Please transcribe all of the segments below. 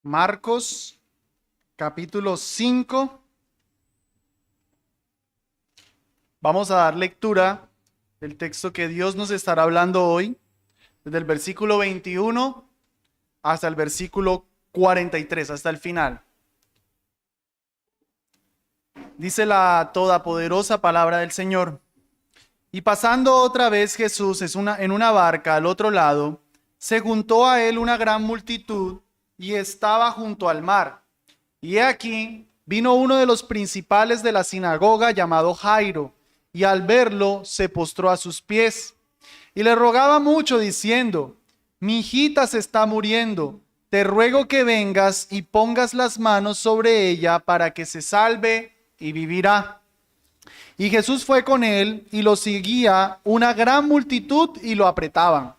Marcos, capítulo 5. Vamos a dar lectura del texto que Dios nos estará hablando hoy, desde el versículo 21 hasta el versículo 43, hasta el final. Dice la todopoderosa palabra del Señor. Y pasando otra vez Jesús en una barca al otro lado, se juntó a él una gran multitud y estaba junto al mar. Y he aquí, vino uno de los principales de la sinagoga llamado Jairo, y al verlo se postró a sus pies. Y le rogaba mucho diciendo: mi hijita se está muriendo, te ruego que vengas y pongas las manos sobre ella para que se salve y vivirá. Y Jesús fue con él y lo seguía una gran multitud y lo apretaban.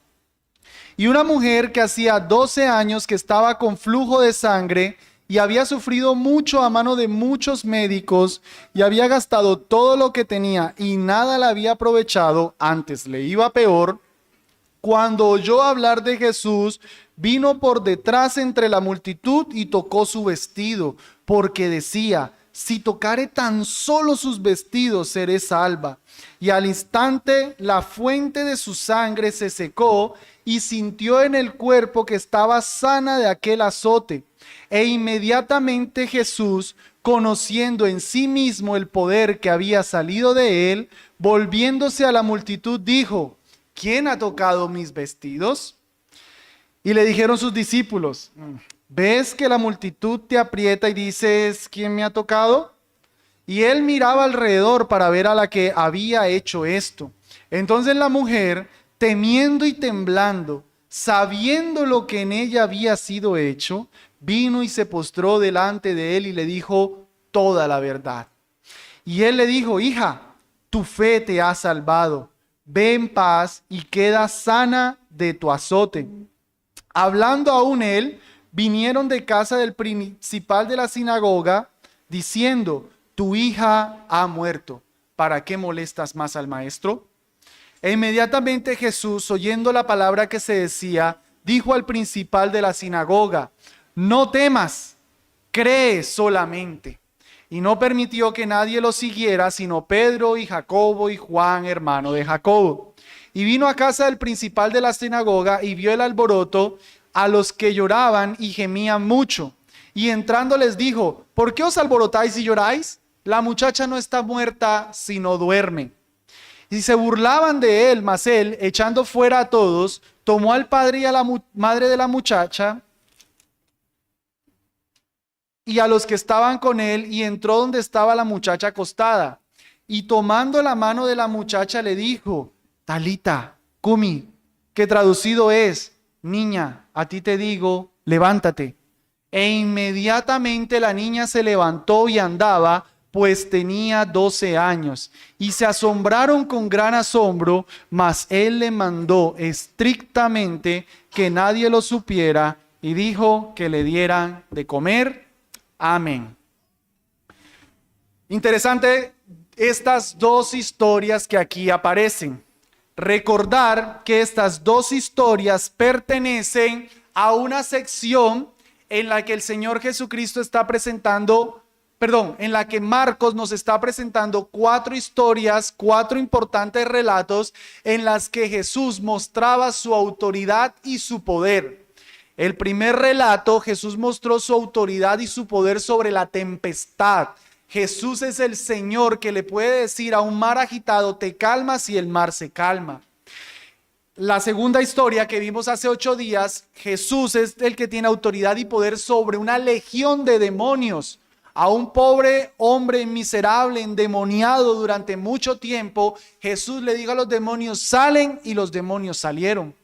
Y una mujer que hacía 12 años que estaba con flujo de sangre y había sufrido mucho a mano de muchos médicos y había gastado todo lo que tenía y nada le había aprovechado, antes le iba peor, cuando oyó hablar de Jesús, vino por detrás entre la multitud y tocó su vestido, porque decía: si tocare tan solo sus vestidos, seré salva. Y al instante la fuente de su sangre se secó y sintió en el cuerpo que estaba sana de aquel azote. E inmediatamente Jesús, conociendo en sí mismo el poder que había salido de él, volviéndose a la multitud, dijo: ¿quién ha tocado mis vestidos? Y le dijeron sus discípulos: ¿ves que la multitud te aprieta y dices: ¿quién me ha tocado? Y él miraba alrededor para ver a la que había hecho esto. Entonces la mujer, temiendo y temblando, sabiendo lo que en ella había sido hecho, vino y se postró delante de él y le dijo toda la verdad. Y él le dijo: hija, tu fe te ha salvado. Ve en paz y queda sana de tu azote. Hablando aún él, vinieron de casa del principal de la sinagoga, diciendo: tu hija ha muerto, ¿para qué molestas más al maestro? E inmediatamente Jesús, oyendo la palabra que se decía, dijo al principal de la sinagoga: no temas, cree solamente. Y no permitió que nadie lo siguiera, sino Pedro y Jacobo y Juan, hermano de Jacobo. Y vino a casa del principal de la sinagoga y vio el alboroto, a los que lloraban y gemían mucho. Y entrando les dijo: ¿por qué os alborotáis y lloráis? La muchacha no está muerta, sino duerme. Y se burlaban de él, mas él, echando fuera a todos, tomó al padre y a la madre de la muchacha y a los que estaban con él, y entró donde estaba la muchacha acostada. Y tomando la mano de la muchacha le dijo: Talita, cumi, que traducido es: niña, a ti te digo, levántate. E inmediatamente la niña se levantó y andaba, pues tenía 12 años. Y se asombraron con gran asombro, mas él le mandó estrictamente que nadie lo supiera y dijo que le dieran de comer. Amén. Interesante estas dos historias que aquí aparecen. Recordar que estas dos historias pertenecen a una sección en la que el Señor Jesucristo está presentando, en la que Marcos nos está presentando 4 historias, 4 importantes relatos en las que Jesús mostraba su autoridad y su poder. El primer relato, Jesús mostró su autoridad y su poder sobre la tempestad. Jesús es el Señor que le puede decir a un mar agitado: te calmas, y el mar se calma. La segunda historia que vimos hace 8 días, Jesús es el que tiene autoridad y poder sobre una legión de demonios. A un pobre hombre miserable, endemoniado durante mucho tiempo, Jesús le dijo a los demonios: salen, y los demonios salieron.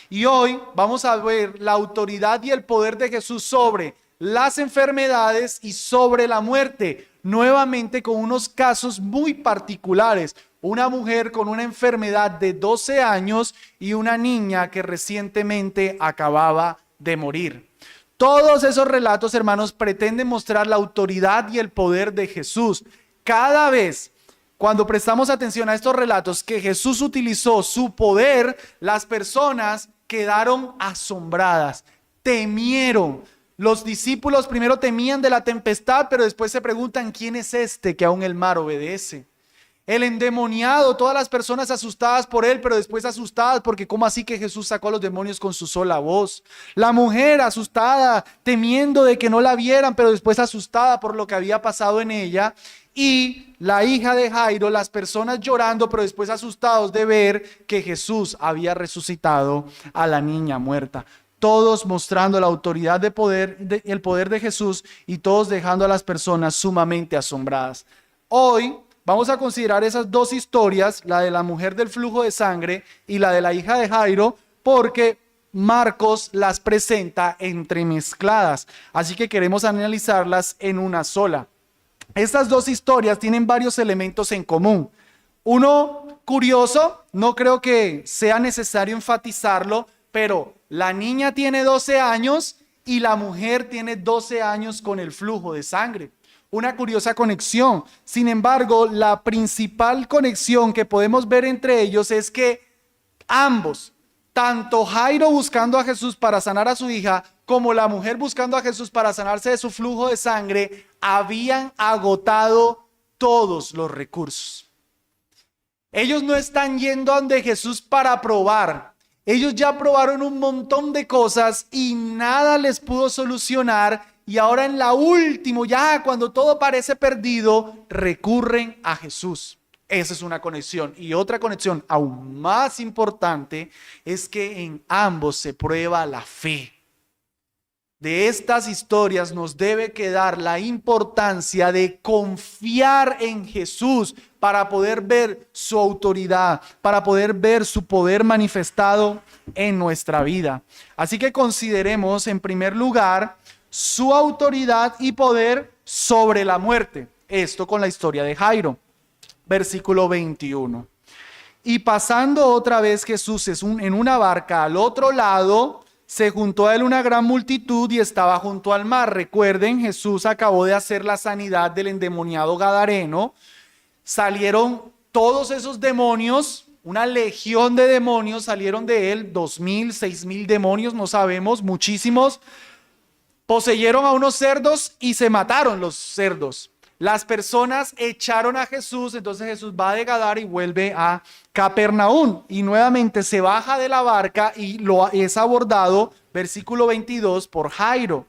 Y hoy vamos a ver la autoridad y el poder de Jesús sobre las enfermedades y sobre la muerte, nuevamente con unos casos muy particulares. Una mujer con una enfermedad de 12 años y una niña que recientemente acababa de morir. Todos esos relatos, hermanos, pretenden mostrar la autoridad y el poder de Jesús. Cada vez cuando prestamos atención a estos relatos que Jesús utilizó su poder, las personas quedaron asombradas, temieron, Los discípulos primero temían de la tempestad, pero después se preguntan, ¿quién es este que aún el mar obedece? El endemoniado, todas las personas asustadas por él, pero después asustadas porque ¿cómo así que Jesús sacó a los demonios con su sola voz? La mujer asustada, temiendo de que no la vieran, pero después asustada por lo que había pasado en ella. Y la hija de Jairo, las personas llorando, pero después asustados de ver que Jesús había resucitado a la niña muerta. Todos mostrando la autoridad de poder, el poder de Jesús, y todos dejando a las personas sumamente asombradas. Hoy vamos a considerar esas dos historias, la de la mujer del flujo de sangre y la de la hija de Jairo, porque Marcos las presenta entremezcladas. Así que queremos analizarlas en una sola. Estas dos historias tienen varios elementos en común. Uno curioso, no creo que sea necesario enfatizarlo, pero la niña tiene 12 años y la mujer tiene 12 años con el flujo de sangre. Una curiosa conexión. Sin embargo, la principal conexión que podemos ver entre ellos es que ambos, tanto Jairo buscando a Jesús para sanar a su hija, como la mujer buscando a Jesús para sanarse de su flujo de sangre, habían agotado todos los recursos. Ellos no están yendo a donde Jesús para probar. Ellos ya probaron un montón de cosas y nada les pudo solucionar. Y ahora en la última, ya cuando todo parece perdido, recurren a Jesús. Esa es una conexión. Y otra conexión aún más importante es que en ambos se prueba la fe. De estas historias nos debe quedar la importancia de confiar en Jesús para poder ver su autoridad, para poder ver su poder manifestado en nuestra vida. Así que consideremos en primer lugar su autoridad y poder sobre la muerte. Esto con la historia de Jairo. Versículo 21. Y pasando otra vez Jesús en una barca al otro lado, se juntó a él una gran multitud y estaba junto al mar. Recuerden, Jesús acabó de hacer la sanidad del endemoniado gadareno. Salieron todos esos demonios, una legión de demonios salieron de él, 2,000, 6,000 demonios, no sabemos, muchísimos. Poseyeron a unos cerdos y se mataron los cerdos. Las personas echaron a Jesús, entonces Jesús va de Gadara y vuelve a Capernaum. Y nuevamente se baja de la barca y es abordado, versículo 22, por Jairo.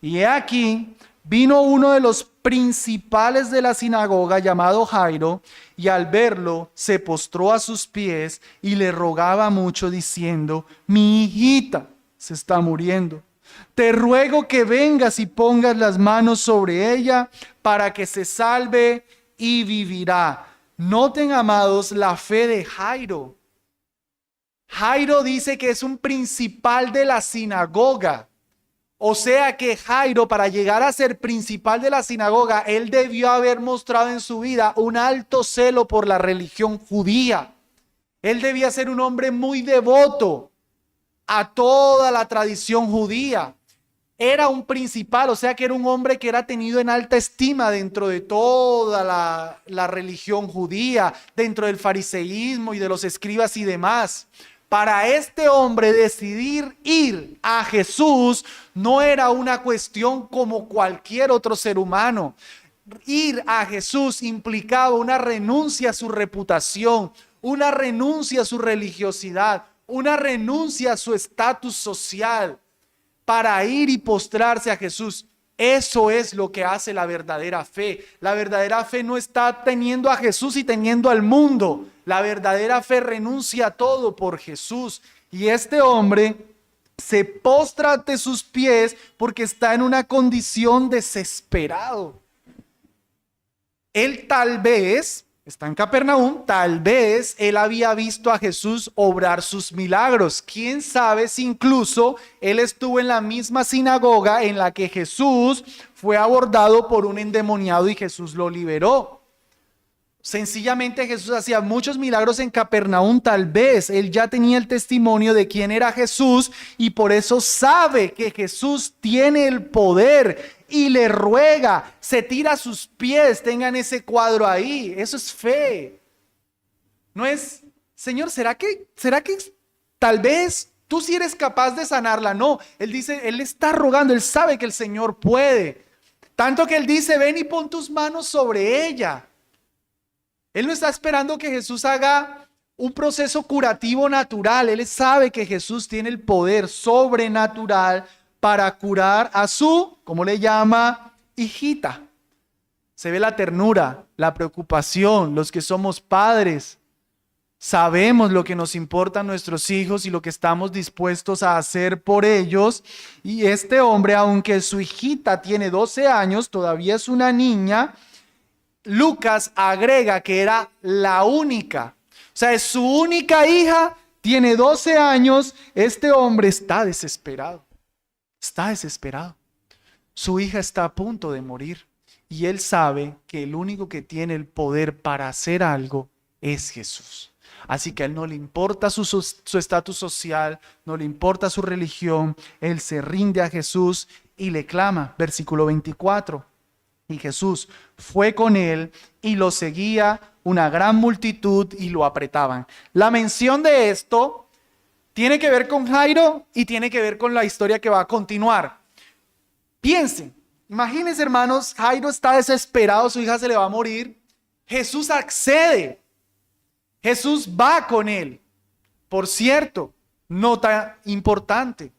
Y he aquí, vino uno de los principales de la sinagoga llamado Jairo, y al verlo se postró a sus pies y le rogaba mucho diciendo: mi hijita se está muriendo. Te ruego que vengas y pongas las manos sobre ella para que se salve y vivirá. Noten, amados, la fe de Jairo. Jairo dice que es un principal de la sinagoga. O sea que Jairo, para llegar a ser principal de la sinagoga, él debió haber mostrado en su vida un alto celo por la religión judía. Él debía ser un hombre muy devoto a toda la tradición judía. Era un principal, o sea que era un hombre que era tenido en alta estima dentro de toda la religión judía, dentro del fariseísmo y de los escribas y demás. Para este hombre decidir ir a Jesús no era una cuestión como cualquier otro ser humano. Ir a Jesús implicaba una renuncia a su reputación, una renuncia a su religiosidad, una renuncia a su estatus social para ir y postrarse a Jesús. Eso es lo que hace la verdadera fe. La verdadera fe no está teniendo a Jesús y teniendo al mundo. La verdadera fe renuncia a todo por Jesús. Y este hombre se postra ante sus pies porque está en una condición desesperado. Él tal vez está en Capernaum, tal vez él había visto a Jesús obrar sus milagros. ¿Quién sabe si incluso él estuvo en la misma sinagoga en la que Jesús fue abordado por un endemoniado y Jesús lo liberó? Sencillamente Jesús hacía muchos milagros en Capernaum, tal vez él ya tenía el testimonio de quién era Jesús y por eso sabe que Jesús tiene el poder y le ruega, se tira a sus pies, tengan ese cuadro ahí. Eso es fe. No es, Señor, ¿será que tal vez tú sí eres capaz de sanarla. No, él dice, él está rogando, él sabe que el Señor puede. Tanto que él dice, ven y pon tus manos sobre ella. Él no está esperando que Jesús haga un proceso curativo natural. Él sabe que Jesús tiene el poder sobrenatural para curar a su, ¿cómo le llama? Hijita. Se ve la ternura, la preocupación. Los que somos padres sabemos lo que nos importan nuestros hijos y lo que estamos dispuestos a hacer por ellos. Y este hombre, aunque su hijita tiene 12 años, todavía es una niña. Lucas agrega que era la única. O sea, es su única hija, tiene 12 años. Este hombre está desesperado. Está desesperado. Su hija está a punto de morir. Y él sabe que el único que tiene el poder para hacer algo es Jesús. Así que a él no le importa su estatus social, no le importa su religión. Él se rinde a Jesús y le clama. Versículo 24. Y Jesús fue con él y lo seguía una gran multitud y lo apretaban. La mención de esto tiene que ver con Jairo y tiene que ver con la historia que va a continuar. Piensen, imagínense, hermanos, Jairo está desesperado, su hija se le va a morir. Jesús accede. Jesús va con él. Por cierto, nota importante.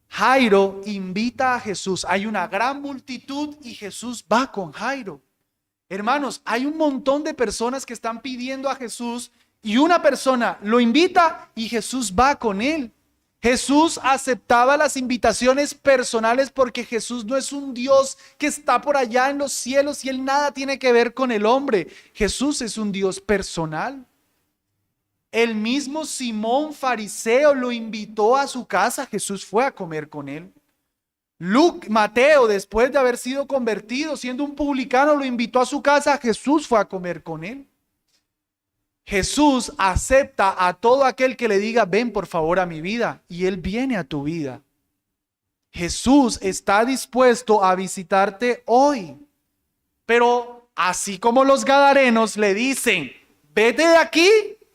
Jairo invita a Jesús. Hay una gran multitud y Jesús va con Jairo. Hermanos, hay un montón de personas que están pidiendo a Jesús y una persona lo invita y Jesús va con él. Jesús aceptaba las invitaciones personales porque Jesús no es un Dios que está por allá en los cielos y él nada tiene que ver con el hombre. Jesús es un Dios personal. El mismo Simón fariseo lo invitó a su casa. Jesús fue a comer con él. Mateo, después de haber sido convertido, siendo un publicano, lo invitó a su casa. Jesús fue a comer con él. Jesús acepta a todo aquel que le diga, ven por favor a mi vida, y él viene a tu vida. Jesús está dispuesto a visitarte hoy. Pero así como los gadarenos le dicen, vete de aquí,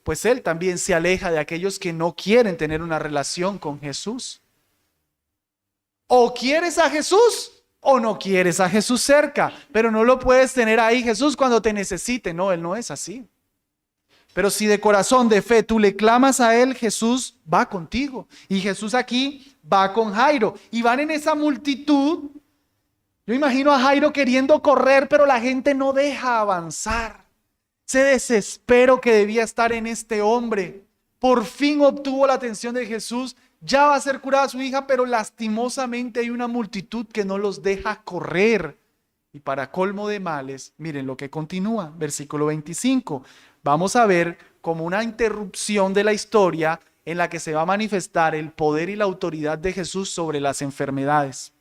pues él también se aleja de aquellos que no quieren tener una relación con Jesús. O quieres a Jesús o no quieres a Jesús cerca, pero no lo puedes tener ahí Jesús cuando te necesite. No, él no es así. Pero si de corazón, de fe, tú le clamas a él, Jesús va contigo. Y Jesús aquí va con Jairo. Y van en esa multitud. Yo imagino a Jairo queriendo correr, pero la gente no deja avanzar. Ese desespero que debía estar en este hombre. Por fin obtuvo la atención de Jesús. Ya va a ser curada su hija, pero lastimosamente hay una multitud que no los deja correr. Y para colmo de males, miren lo que continúa, versículo 25. Vamos a ver como una interrupción de la historia en la que se va a manifestar el poder y la autoridad de Jesús sobre las enfermedades.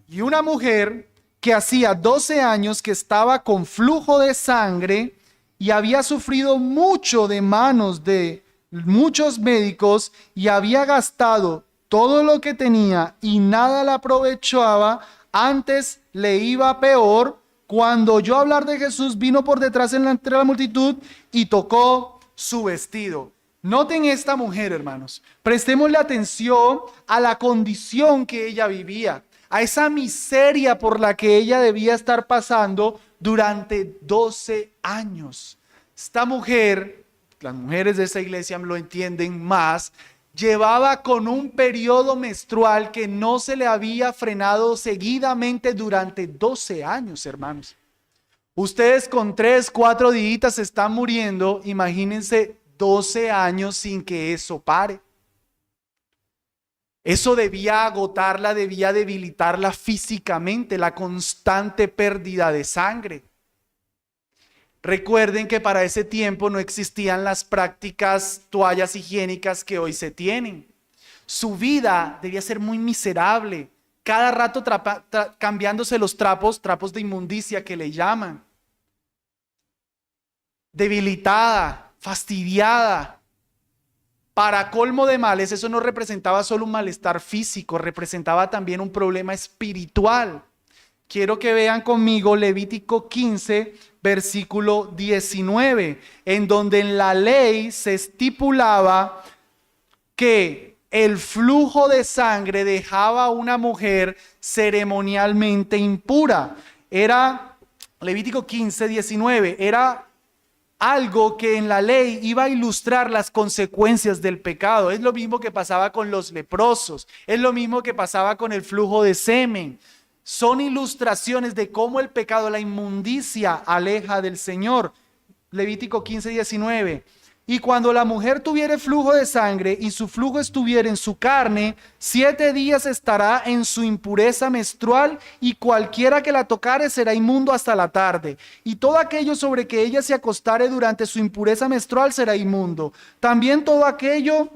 Y una mujer que hacía 12 años que estaba con flujo de sangre y había sufrido mucho de manos de muchos médicos y había gastado todo lo que tenía y nada la aprovechaba, antes le iba peor. Cuando oyó hablar de Jesús, vino por detrás entre la multitud y tocó su vestido. Noten esta mujer, hermanos. Prestémosle atención a la condición que ella vivía, a esa miseria por la que ella debía estar pasando durante 12 años. Esta mujer, las mujeres de esa iglesia lo entienden más, llevaba con un periodo menstrual que no se le había frenado seguidamente durante 12 años, hermanos. Ustedes con 3, 4 días se están muriendo, imagínense 12 años sin que eso pare. Eso debía agotarla, debía debilitarla físicamente, la constante pérdida de sangre. Recuerden que para ese tiempo no existían las prácticas toallas higiénicas que hoy se tienen. Su vida debía ser muy miserable, cada rato cambiándose los trapos de inmundicia que le llaman. Debilitada, fastidiada. Para colmo de males, eso no representaba solo un malestar físico, representaba también un problema espiritual. Quiero que vean conmigo Levítico 15, versículo 19, en donde en la ley se estipulaba que el flujo de sangre dejaba a una mujer ceremonialmente impura. Era Levítico 15, 19, era algo que en la ley iba a ilustrar las consecuencias del pecado. Es lo mismo que pasaba con los leprosos, es lo mismo que pasaba con el flujo de semen. Son ilustraciones de cómo el pecado, la inmundicia, aleja del Señor. Levítico 15, 19. Y cuando la mujer tuviere flujo de sangre y su flujo estuviera en su carne, 7 días estará en su impureza menstrual, y cualquiera que la tocare será inmundo hasta la tarde. Y todo aquello sobre que ella se acostare durante su impureza menstrual será inmundo. También todo aquello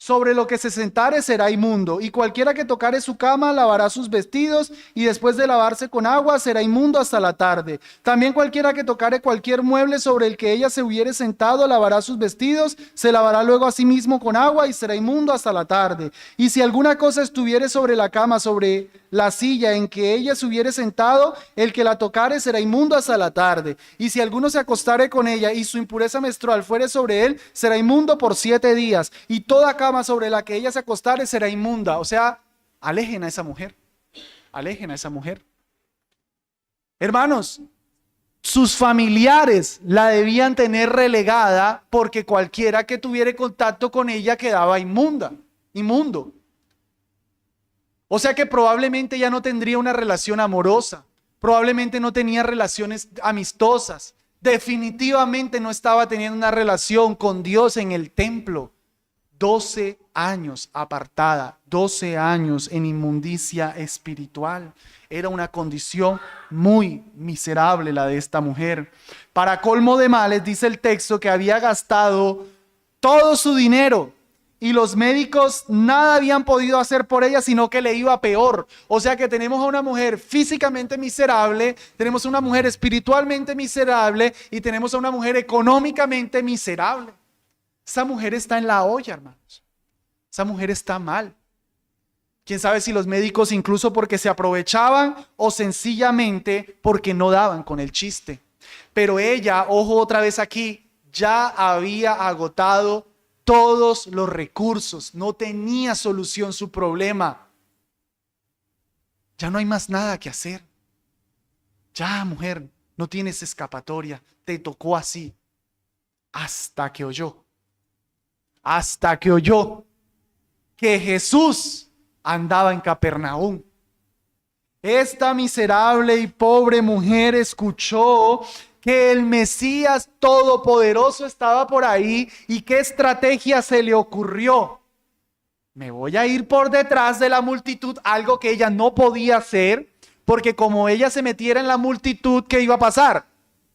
sobre lo que se sentare será inmundo, y cualquiera que tocare su cama lavará sus vestidos, y después de lavarse con agua será inmundo hasta la tarde. También cualquiera que tocare cualquier mueble sobre el que ella se hubiere sentado lavará sus vestidos, se lavará luego a sí mismo con agua y será inmundo hasta la tarde. Y si alguna cosa estuviere sobre la cama, sobre la silla en que ella se hubiere sentado, el que la tocare será inmundo hasta la tarde. Y si alguno se acostare con ella y su impureza menstrual fuere sobre él, será inmundo por 7 días. Y toda cama sobre la que ella se acostare será inmunda. O sea, alejen a esa mujer. Alejen a esa mujer. Hermanos, sus familiares la debían tener relegada porque cualquiera que tuviera contacto con ella quedaba inmundo. O sea que probablemente ya no tendría una relación amorosa, probablemente no tenía relaciones amistosas, definitivamente no estaba teniendo una relación con Dios en el templo. 12 años apartada, 12 años en inmundicia espiritual. Era una condición muy miserable la de esta mujer. Para colmo de males, dice el texto que había gastado todo su dinero y los médicos nada habían podido hacer por ella, sino que le iba peor. O sea que tenemos a una mujer físicamente miserable, tenemos a una mujer espiritualmente miserable y tenemos a una mujer económicamente miserable. Esa mujer está en la olla, hermanos. Esa mujer está mal. Quién sabe si los médicos incluso porque se aprovechaban o sencillamente porque no daban con el chiste. Pero ella, ojo otra vez aquí, ya había agotado todos los recursos. No tenía solución su problema. Ya no hay más nada que hacer. Ya, mujer, no tienes escapatoria. Te tocó así. Hasta que oyó que Jesús andaba en Capernaum. Esta miserable y pobre mujer escuchó que el Mesías Todopoderoso estaba por ahí. ¿Y qué estrategia se le ocurrió? Me voy a ir por detrás de la multitud, algo que ella no podía hacer, porque como ella se metiera en la multitud, ¿qué iba a pasar?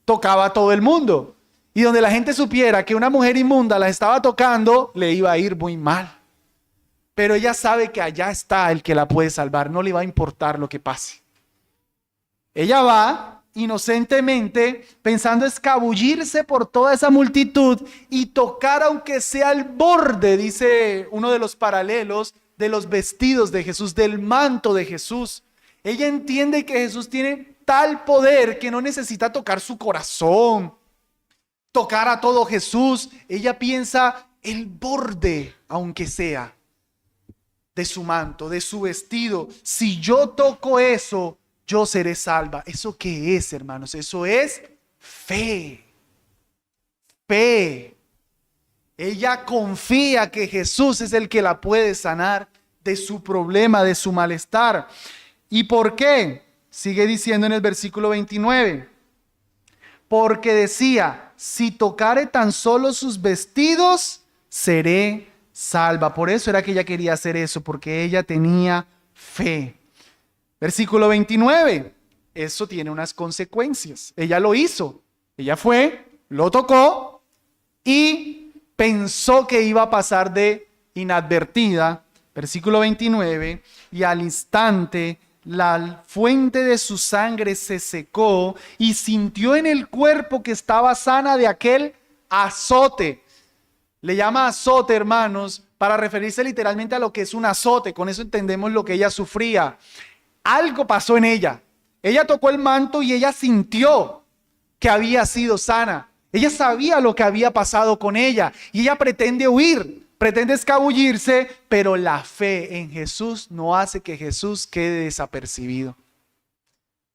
Tocaba a todo el mundo. Y donde la gente supiera que una mujer inmunda la estaba tocando, le iba a ir muy mal. Pero ella sabe que allá está el que la puede salvar, no le va a importar lo que pase. Ella va inocentemente pensando escabullirse por toda esa multitud y tocar aunque sea el borde, dice uno de los paralelos, de los vestidos de Jesús, del manto de Jesús. Ella entiende que Jesús tiene tal poder que no necesita tocar su corazón, tocar a todo Jesús. Ella piensa el borde, aunque sea, de su manto, de su vestido. Si yo toco eso, yo seré salva. ¿Eso qué es, hermanos? Eso es fe. Fe. Ella confía que Jesús es el que la puede sanar de su problema, de su malestar. ¿Y por qué? Sigue diciendo en el versículo 29. Porque decía, si tocare tan solo sus vestidos, seré salva. Por eso era que ella quería hacer eso, porque ella tenía fe. Versículo 29. Eso tiene unas consecuencias. Ella lo hizo. Ella fue, lo tocó y pensó que iba a pasar de inadvertida. Versículo 29. Y al instante la fuente de su sangre se secó y sintió en el cuerpo que estaba sana de aquel azote. Le llama azote, hermanos, para referirse literalmente a lo que es un azote. Con eso entendemos lo que ella sufría. Algo pasó en ella. Ella tocó el manto y ella sintió que había sido sana. Ella sabía lo que había pasado con ella y ella pretende huir. pretende escabullirse, pero la fe en Jesús no hace que Jesús quede desapercibido.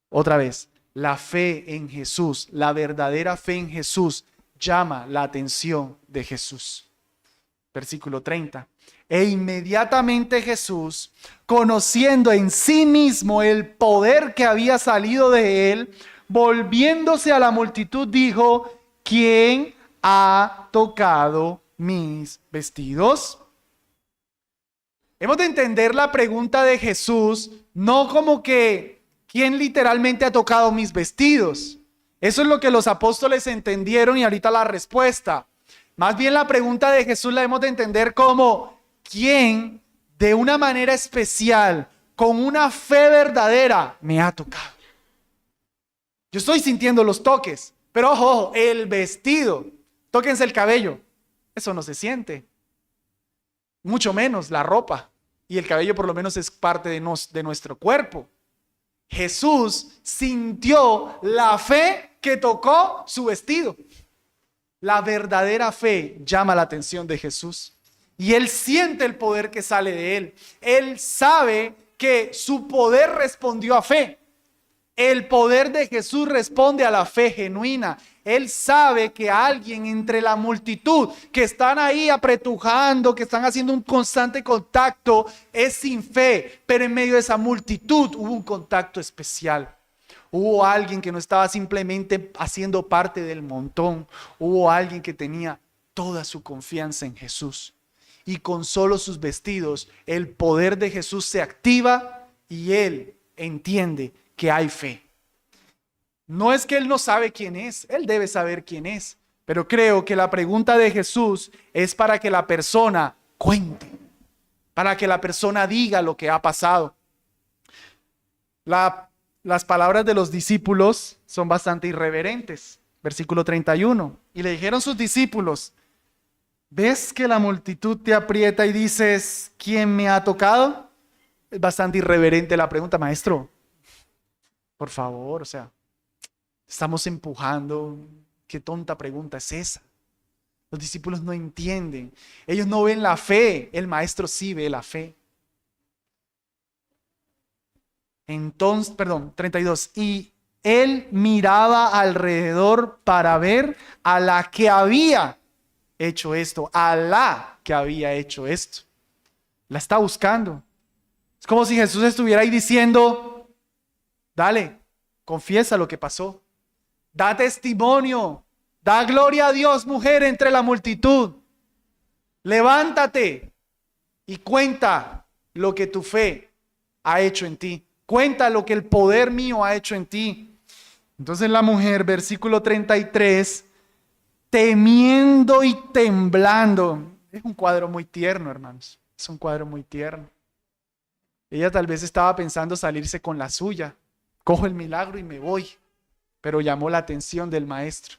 Otra vez, la fe en Jesús, la verdadera fe en Jesús, llama la atención de Jesús. Versículo 30. E inmediatamente Jesús, conociendo en sí mismo el poder que había salido de él, volviéndose a la multitud, dijo: ¿Quién ha tocado mis vestidos? Hemos de entender la pregunta de Jesús no como que ¿quién literalmente ha tocado mis vestidos? Eso es lo que los apóstoles entendieron y ahorita la respuesta. Más bien la pregunta de Jesús la hemos de entender como ¿quién de una manera especial, con una fe verdadera, me ha tocado? Yo estoy sintiendo los toques, pero ojo, el vestido, tóquense el cabello, eso no se siente. Mucho menos la ropa, y el cabello por lo menos es parte de nuestro cuerpo. Jesús sintió la fe que tocó su vestido. La verdadera fe llama la atención de Jesús. Y él siente el poder que sale de él. Él sabe que su poder respondió a fe. El poder de Jesús responde a la fe genuina. Él sabe que alguien entre la multitud que están ahí apretujando, que están haciendo un constante contacto, es sin fe. Pero en medio de esa multitud hubo un contacto especial. Hubo alguien que no estaba simplemente haciendo parte del montón. Hubo alguien que tenía toda su confianza en Jesús. Y con solo sus vestidos, el poder de Jesús se activa y él entiende que hay fe. No es que él no sabe quién es, él debe saber quién es. Pero creo que la pregunta de Jesús es para que la persona cuente, para que la persona diga lo que ha pasado. Las palabras de los discípulos son bastante irreverentes. Versículo 31. Y le dijeron sus discípulos: ¿ves que la multitud te aprieta y dices, ¿quién me ha tocado? Es bastante irreverente la pregunta, maestro. Por favor, estamos empujando. Qué tonta pregunta es esa. Los discípulos no entienden. Ellos no ven la fe. El maestro sí ve la fe. Entonces, 32. Y él miraba alrededor para ver a la que había hecho esto, a la que había hecho esto. La está buscando. Es como si Jesús estuviera ahí diciendo: dale, confiesa lo que pasó. Da testimonio. Da gloria a Dios, mujer, entre la multitud. Levántate y cuenta lo que tu fe ha hecho en ti. Cuenta lo que el poder mío ha hecho en ti. Entonces la mujer, versículo 33, temiendo y temblando. Es un cuadro muy tierno, hermanos. Es un cuadro muy tierno. Ella tal vez estaba pensando salirse con la suya. Cojo el milagro y me voy. Pero llamó la atención del maestro.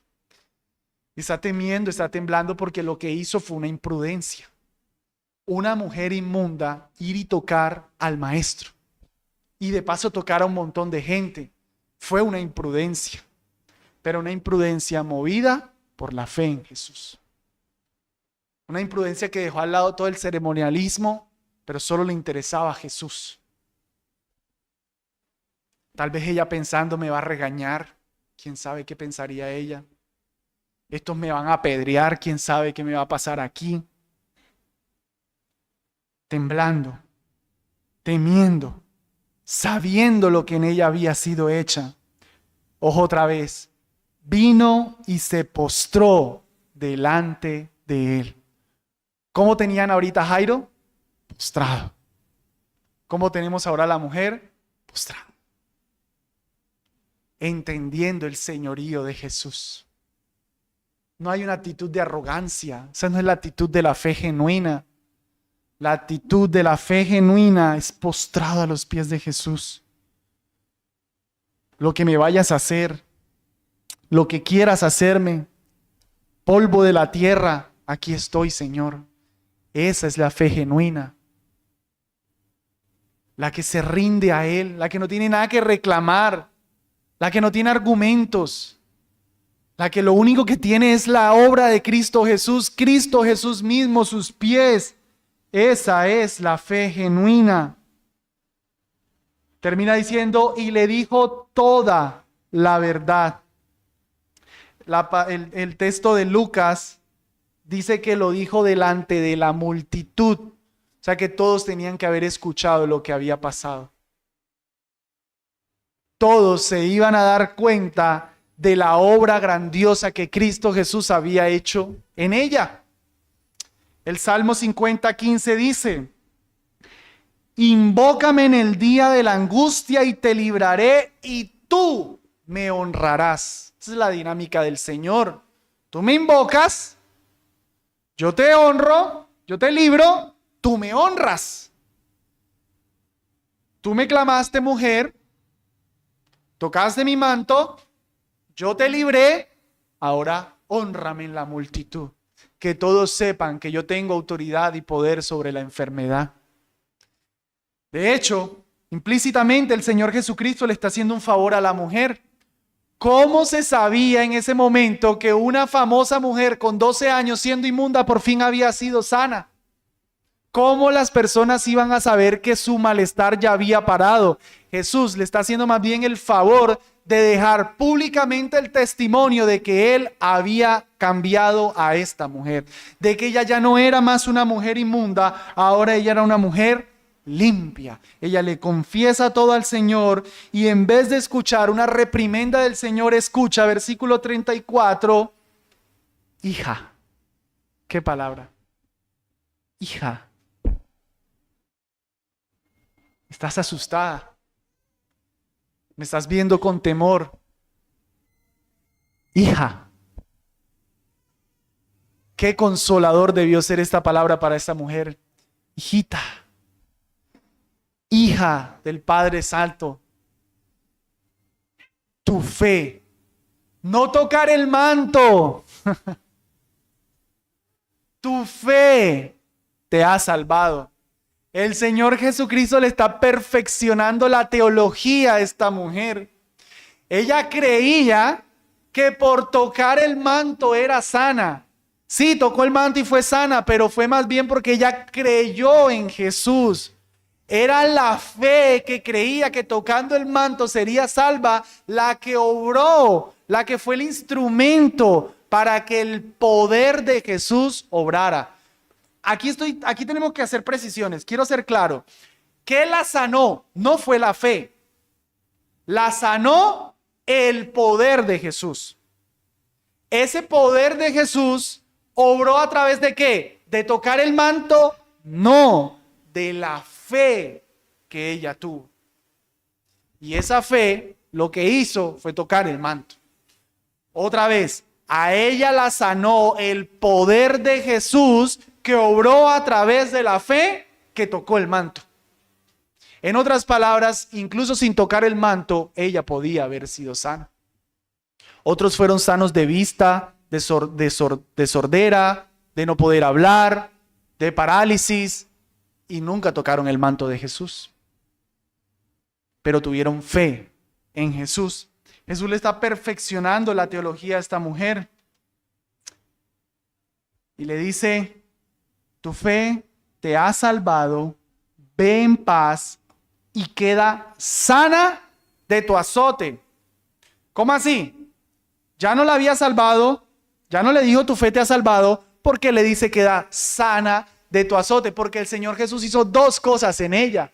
Está temiendo, está temblando porque lo que hizo fue una imprudencia. Una mujer inmunda ir y tocar al maestro. Y de paso tocar a un montón de gente. Fue una imprudencia. Pero una imprudencia movida por la fe en Jesús. Una imprudencia que dejó al lado todo el ceremonialismo, pero solo le interesaba a Jesús. Tal vez ella pensando: me va a regañar. ¿Quién sabe qué pensaría ella? Estos me van a apedrear. ¿Quién sabe qué me va a pasar aquí? Temblando, temiendo, sabiendo lo que en ella había sido hecha. Ojo otra vez. Vino y se postró delante de él. ¿Cómo tenían ahorita a Jairo? Postrado. ¿Cómo tenemos ahora a la mujer? Postrado. Entendiendo el señorío de Jesús. No hay una actitud de arrogancia. Esa no es la actitud de la fe genuina. La actitud de la fe genuina es postrado a los pies de Jesús. Lo que me vayas a hacer, lo que quieras hacerme, polvo de la tierra, aquí estoy, Señor. Esa es la fe genuina. La que se rinde a Él, la que no tiene nada que reclamar, la que no tiene argumentos, la que lo único que tiene es la obra de Cristo Jesús mismo, sus pies. Esa es la fe genuina. Termina diciendo, y le dijo toda la verdad. El texto de Lucas dice que lo dijo delante de la multitud. O sea que todos tenían que haber escuchado lo que había pasado. Todos se iban a dar cuenta de la obra grandiosa que Cristo Jesús había hecho en ella. El Salmo 50:15 dice, invócame en el día de la angustia y te libraré y tú me honrarás. Esa es la dinámica del Señor. Tú me invocas, yo te honro, yo te libro, tú me honras. Tú me clamaste mujer, tocaste mi manto, yo te libré, ahora hónrame en la multitud. Que todos sepan que yo tengo autoridad y poder sobre la enfermedad. De hecho, implícitamente el Señor Jesucristo le está haciendo un favor a la mujer. ¿Cómo se sabía en ese momento que una famosa mujer con 12 años siendo inmunda por fin había sido sana? ¿Cómo las personas iban a saber que su malestar ya había parado? Jesús le está haciendo más bien el favor de dejar públicamente el testimonio de que Él había cambiado a esta mujer, de que ella ya no era más una mujer inmunda, ahora ella era una mujer limpia. Ella le confiesa todo al Señor y en vez de escuchar una reprimenda del Señor, escucha versículo 34, hija. ¿Qué palabra? Hija. Estás asustada. Me estás viendo con temor. Hija. Qué consolador debió ser esta palabra para esta mujer. Hijita. Hija del Padre Santo. Tu fe. No tocar el manto. Tu fe te ha salvado. El Señor Jesucristo le está perfeccionando la teología a esta mujer. Ella creía que por tocar el manto era sana. Sí, tocó el manto y fue sana, pero fue más bien porque ella creyó en Jesús. Era la fe que creía que tocando el manto sería salva, la que obró, la que fue el instrumento para que el poder de Jesús obrara. Aquí tenemos que hacer precisiones. Quiero ser claro. ¿Qué la sanó? No fue la fe. La sanó el poder de Jesús. Ese poder de Jesús obró a través de ¿qué? ¿De tocar el manto? No, de la fe que ella tuvo. Y esa fe lo que hizo fue tocar el manto. Otra vez, a ella la sanó el poder de Jesús que obró a través de la fe que tocó el manto. En otras palabras, incluso sin tocar el manto, ella podía haber sido sana. Otros fueron sanos de vista, de sordera, de no poder hablar, de parálisis, y nunca tocaron el manto de Jesús. Pero tuvieron fe en Jesús. Jesús le está perfeccionando la teología a esta mujer. Y le dice, tu fe te ha salvado, ve en paz y queda sana de tu azote. ¿Cómo así? Ya no la había salvado, ya no le dijo tu fe te ha salvado, porque le dice queda sana de tu azote, porque el Señor Jesús hizo dos cosas en ella.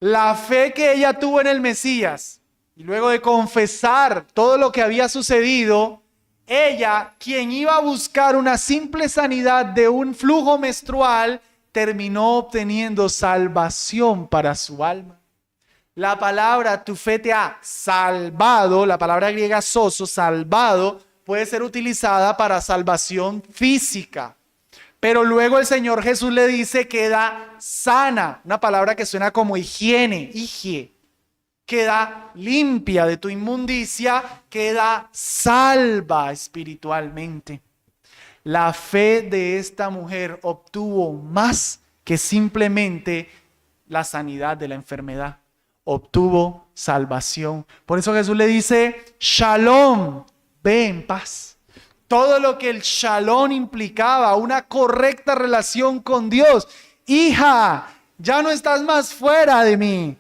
La fe que ella tuvo en el Mesías, y luego de confesar todo lo que había sucedido, ella, quien iba a buscar una simple sanidad de un flujo menstrual, terminó obteniendo salvación para su alma. La palabra tu fe te ha salvado, la palabra griega sozo, salvado, puede ser utilizada para salvación física. Pero luego el Señor Jesús le dice queda sana, una palabra que suena como higiene, queda limpia de tu inmundicia, queda salva espiritualmente. La fe de esta mujer obtuvo más que simplemente la sanidad de la enfermedad. Obtuvo salvación. Por eso Jesús le dice, Shalom, ve en paz. Todo lo que el shalom implicaba, una correcta relación con Dios. Hija, ya no estás más fuera de mí.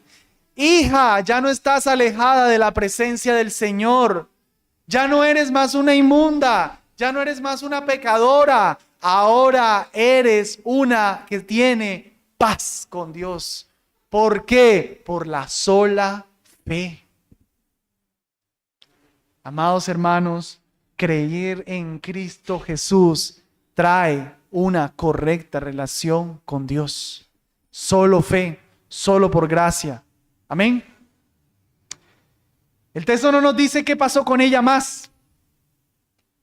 Hija, ya no estás alejada de la presencia del Señor. Ya no eres más una inmunda. Ya no eres más una pecadora. Ahora eres una que tiene paz con Dios. ¿Por qué? Por la sola fe. Amados hermanos, creer en Cristo Jesús trae una correcta relación con Dios. Solo fe, solo por gracia. Amén. El texto no nos dice qué pasó con ella más,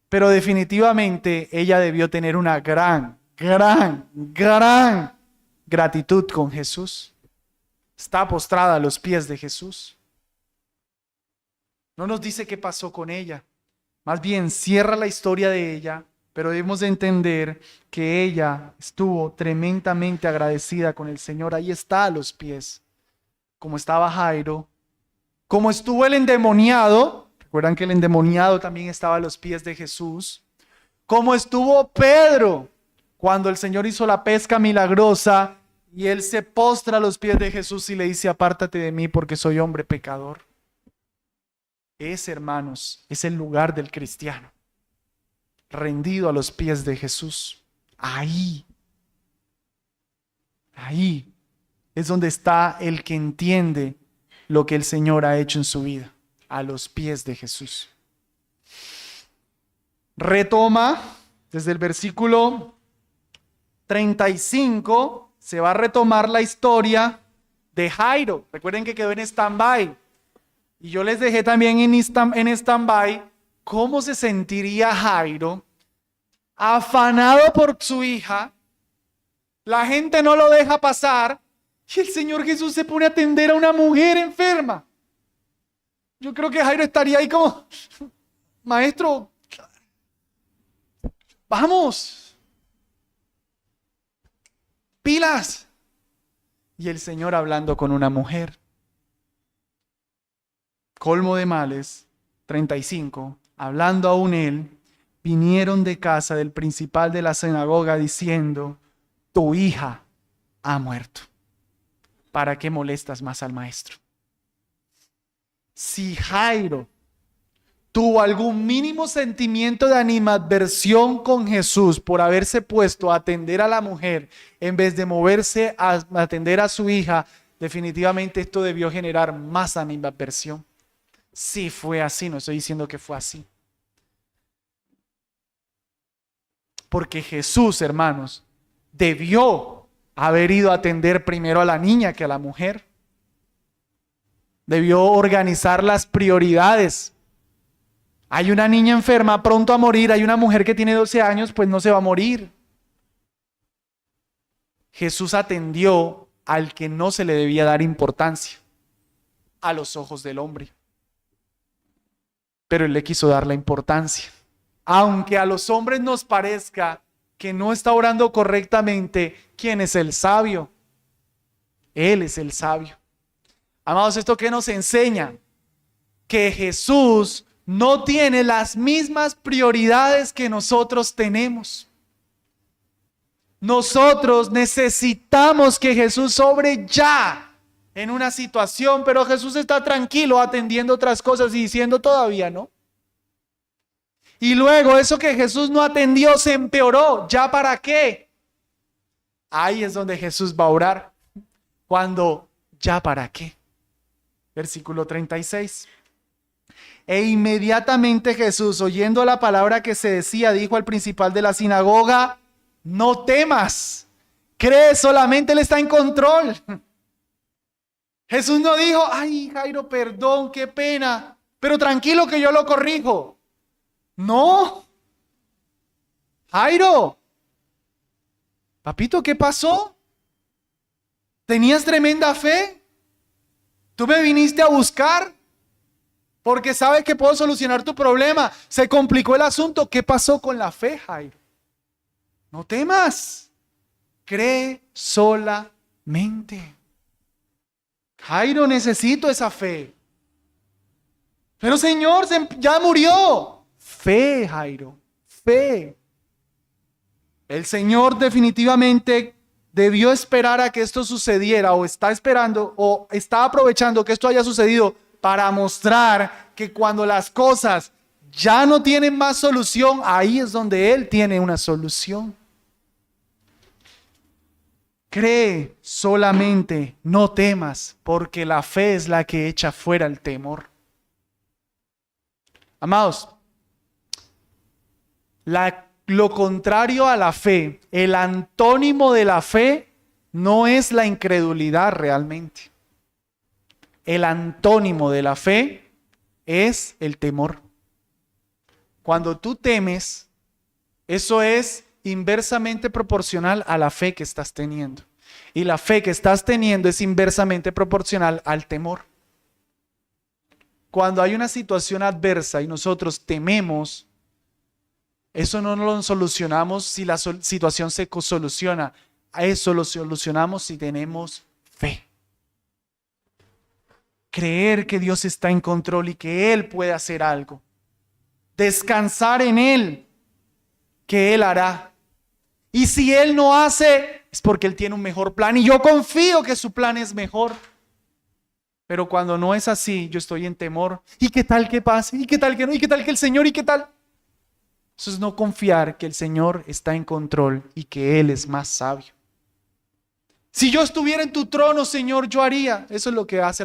pero definitivamente ella debió tener una gran gratitud con Jesús. Está postrada a los pies de Jesús. No nos dice qué pasó con ella. Más bien cierra la historia de ella, pero debemos de entender que ella estuvo tremendamente agradecida con el Señor. Ahí está a los pies. Como estaba Jairo, como estuvo el endemoniado. Recuerdan que el endemoniado también estaba a los pies de Jesús. Como estuvo Pedro cuando el Señor hizo la pesca milagrosa y él se postra a los pies de Jesús y le dice: apártate de mí porque soy hombre pecador. Ese, hermanos, es el lugar del cristiano, rendido a los pies de Jesús. Ahí es donde está el que entiende lo que el Señor ha hecho en su vida, a los pies de Jesús. Retoma desde el versículo 35, se va a retomar la historia de Jairo. Recuerden que quedó en stand-by. Y yo les dejé también en stand-by cómo se sentiría Jairo, afanado por su hija. La gente no lo deja pasar y el Señor Jesús se pone a atender a una mujer enferma. Yo creo que Jairo estaría ahí como: maestro, vamos, pilas. Y el Señor hablando con una mujer. Colmo de males, 35, hablando aún él, vinieron de casa del principal de la sinagoga diciendo: tu hija ha muerto. ¿Para qué molestas más al maestro? Si Jairo tuvo algún mínimo sentimiento de animadversión con Jesús por haberse puesto a atender a la mujer en vez de moverse a atender a su hija, definitivamente esto debió generar más animadversión. Sí fue así, no estoy diciendo que fue así. Porque Jesús, hermanos, debió haber ido a atender primero a la niña que a la mujer. Debió organizar las prioridades. Hay una niña enferma pronto a morir, hay una mujer que tiene 12 años, pues no se va a morir. Jesús atendió al que no se le debía dar importancia a los ojos del hombre. Pero él le quiso dar la importancia. Aunque a los hombres nos parezca que no está orando correctamente, ¿quién es el sabio? Él es el sabio. Amados, ¿esto qué nos enseña? Que Jesús no tiene las mismas prioridades que nosotros tenemos. Nosotros necesitamos que Jesús obre ya en una situación, pero Jesús está tranquilo atendiendo otras cosas y diciendo todavía no. Y luego eso que Jesús no atendió se empeoró. ¿Ya para qué? Ahí es donde Jesús va a orar. Cuando ¿ya para qué? Versículo 36. E inmediatamente Jesús, oyendo la palabra que se decía, dijo al principal de la sinagoga: no temas, cree solamente, Él está en control. Jesús no dijo: ay, Jairo, perdón, qué pena, pero tranquilo que yo lo corrijo. No. Jairo, papito, ¿qué pasó? ¿Tenías tremenda fe? ¿Tú me viniste a buscar? Porque sabes que puedo solucionar tu problema. Se complicó el asunto. ¿Qué pasó con la fe, Jairo? No temas. Cree solamente. Jairo, necesito esa fe. Pero Señor, ya murió. Fe, Jairo, fe. El Señor definitivamente debió esperar a que esto sucediera, o está esperando, o está aprovechando que esto haya sucedido para mostrar que cuando las cosas ya no tienen más solución, ahí es donde Él tiene una solución. Cree solamente, no temas, porque la fe es la que echa fuera el temor. Amados, lo contrario a la fe, el antónimo de la fe, no es la incredulidad realmente. El antónimo de la fe es el temor. Cuando tú temes, eso es inversamente proporcional a la fe que estás teniendo. Y la fe que estás teniendo es inversamente proporcional al temor. Cuando hay una situación adversa y nosotros tememos, eso no lo solucionamos si la situación se soluciona. A eso lo solucionamos si tenemos fe. Creer que Dios está en control y que Él puede hacer algo. Descansar en Él, que Él hará. Y si Él no hace, es porque Él tiene un mejor plan. Y yo confío que su plan es mejor. Pero cuando no es así, yo estoy en temor. ¿Y qué tal que pase? ¿Y qué tal que no? ¿Y qué tal que el Señor? ¿Y qué tal? Eso es no confiar que el Señor está en control y que Él es más sabio. Si yo estuviera en tu trono, Señor, yo haría. Eso es lo que hace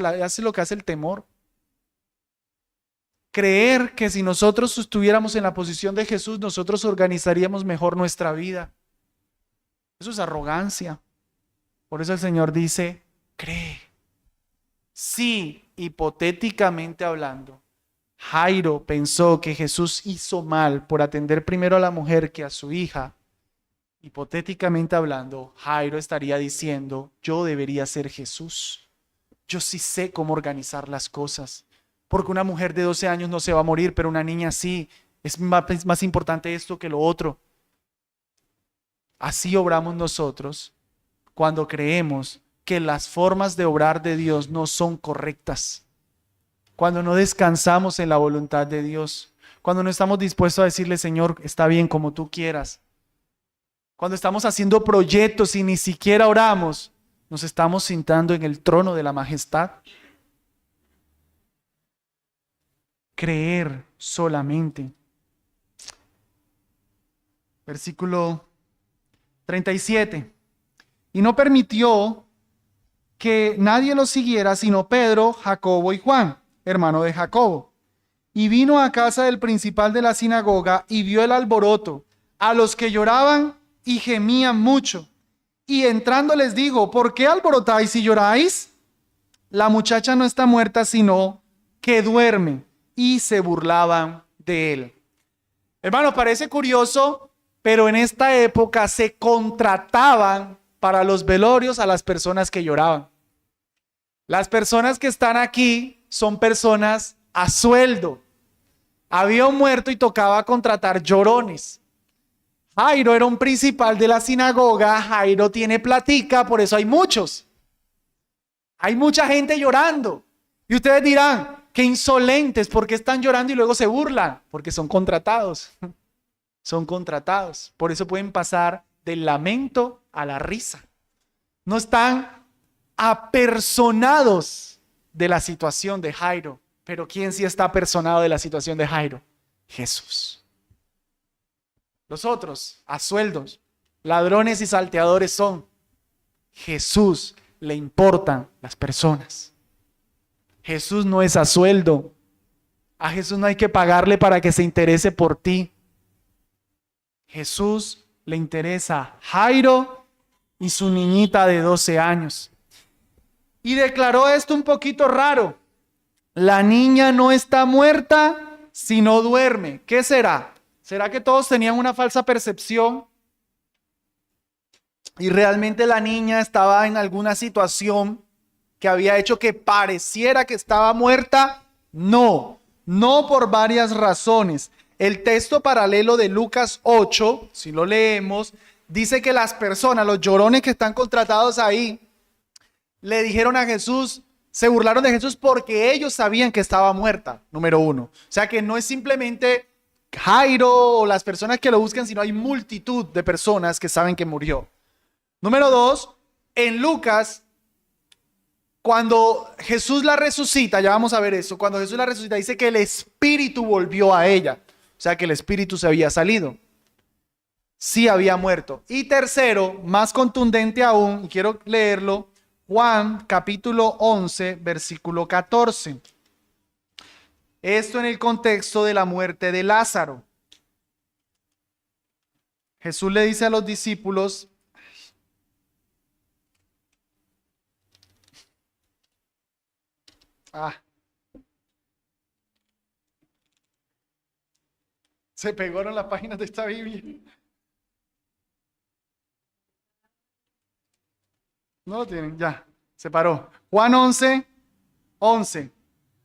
el temor. Creer que si nosotros estuviéramos en la posición de Jesús, nosotros organizaríamos mejor nuestra vida. Eso es arrogancia. Por eso el Señor dice, cree. Si, hipotéticamente hablando, Jairo pensó que Jesús hizo mal por atender primero a la mujer que a su hija, hipotéticamente hablando, Jairo estaría diciendo, yo debería ser Jesús. Yo sí sé cómo organizar las cosas. Porque una mujer de 12 años no se va a morir, pero una niña sí. Es más importante esto que lo otro. Así obramos nosotros cuando creemos que las formas de obrar de Dios no son correctas. Cuando no descansamos en la voluntad de Dios. Cuando no estamos dispuestos a decirle, Señor, está bien como tú quieras. Cuando estamos haciendo proyectos y ni siquiera oramos, nos estamos sentando en el trono de la majestad. Creer solamente. Versículo 37. Y no permitió que nadie lo siguiera, sino Pedro, Jacobo y Juan, hermano de Jacobo. Y vino a casa del principal de la sinagoga y vio el alboroto, a los que lloraban y gemían mucho. Y entrando les dijo, ¿por qué alborotáis y lloráis? La muchacha no está muerta, sino que duerme. Y se burlaban de él. Hermano, parece curioso, pero en esta época se contrataban para los velorios a las personas que lloraban. Las personas que están aquí son personas a sueldo. Había un muerto y tocaba contratar llorones. Jairo era un principal de la sinagoga, Jairo tiene platica, por eso hay muchos. Hay mucha gente llorando. Y ustedes dirán, qué insolentes, ¿por qué están llorando y luego se burlan? Porque son contratados. Son contratados. Por eso pueden pasar del lamento a la risa. No están apersonados de la situación de Jairo. Pero ¿quién sí está apersonado de la situación de Jairo? Jesús. Los otros, a sueldos, ladrones y salteadores son. Jesús le importan las personas. Jesús no es a sueldo. A Jesús no hay que pagarle para que se interese por ti. Jesús le interesa Jairo y su niñita de 12 años. Y declaró esto un poquito raro. La niña no está muerta, sino duerme. ¿Qué será? ¿Será que todos tenían una falsa percepción? Y realmente la niña estaba en alguna situación que había hecho que pareciera que estaba muerta. No por varias razones. El texto paralelo de Lucas 8, si lo leemos, dice que las personas, los llorones que están contratados ahí, le dijeron a Jesús, se burlaron de Jesús porque ellos sabían que estaba muerta, número uno. O sea que no es simplemente Jairo o las personas que lo buscan, sino hay multitud de personas que saben que murió. Número 2, en Lucas, cuando Jesús la resucita, ya vamos a ver eso, cuando Jesús la resucita dice que el espíritu volvió a ella, o sea que el espíritu se había salido. Sí había muerto. Y tercero, más contundente aún, y quiero leerlo, Juan capítulo 11, versículo 14. Esto en el contexto de la muerte de Lázaro. Jesús le dice a los discípulos, se pegaron las páginas de esta Biblia. No lo tienen, ya, se paró. Juan 11, 11.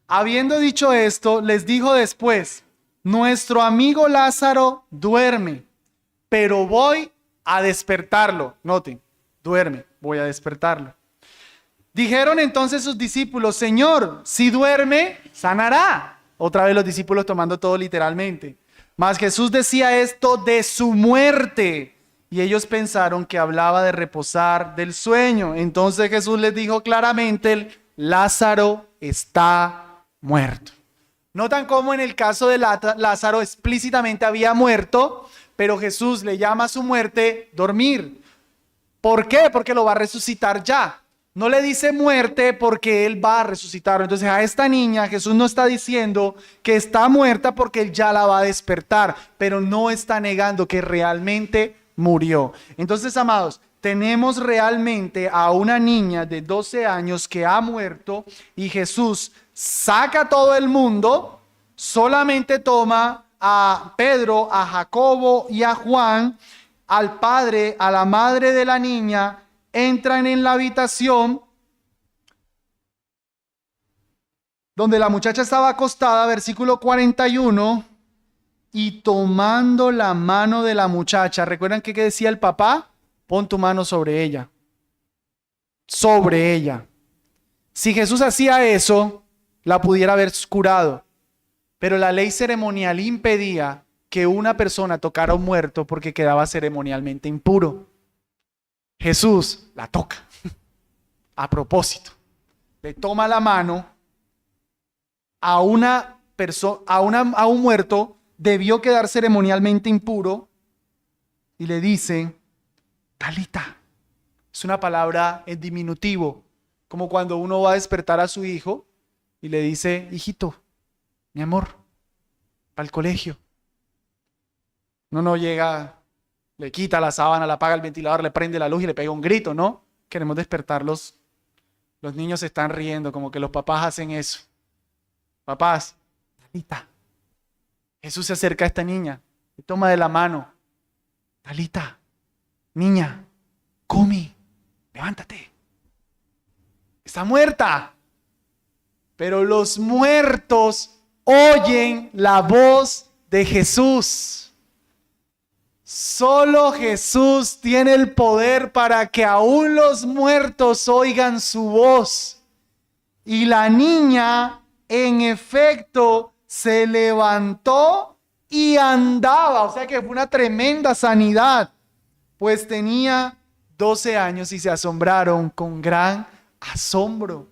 Habiendo dicho esto, les dijo después, nuestro amigo Lázaro duerme, pero voy a despertarlo. Noten, duerme, voy a despertarlo. Dijeron entonces sus discípulos, Señor, si duerme, sanará. Otra vez los discípulos tomando todo literalmente. Mas Jesús decía esto de su muerte. Y ellos pensaron que hablaba de reposar del sueño. Entonces Jesús les dijo claramente, Lázaro está muerto. Notan cómo en el caso de Lázaro explícitamente había muerto, pero Jesús le llama a su muerte dormir. ¿Por qué? Porque lo va a resucitar ya. No le dice muerte porque él va a resucitar. Entonces a esta niña Jesús no está diciendo que está muerta porque él ya la va a despertar, pero no está negando que realmente murió. Entonces, amados, tenemos realmente a una niña de 12 años que ha muerto y Jesús saca a todo el mundo, solamente toma a Pedro, a Jacobo y a Juan, al padre, a la madre de la niña, entran en la habitación donde la muchacha estaba acostada, versículo 41, y tomando la mano de la muchacha, ¿recuerdan qué decía el papá? Pon tu mano sobre ella. Sobre ella. Si Jesús hacía eso, la pudiera haber curado. Pero la ley ceremonial impedía que una persona tocara a un muerto porque quedaba ceremonialmente impuro. Jesús la toca a propósito. Le toma la mano a una persona, a un muerto, debió quedar ceremonialmente impuro y le dice, Talita. Es una palabra en diminutivo, como cuando uno va a despertar a su hijo y le dice, hijito, mi amor, para el colegio. Uno no llega, le quita la sábana, le apaga el ventilador, le prende la luz y le pega un grito, ¿no? Queremos despertarlos. Los niños se están riendo, como que los papás hacen eso. Papás, Talita. Jesús se acerca a esta niña, le toma de la mano. Talita, niña, come, levántate. Está muerta. Pero los muertos oyen la voz de Jesús. Solo Jesús tiene el poder para que aún los muertos oigan su voz. Y la niña, en efecto, se levantó y andaba. O sea que fue una tremenda sanidad. Pues tenía 12 años y se asombraron con gran asombro.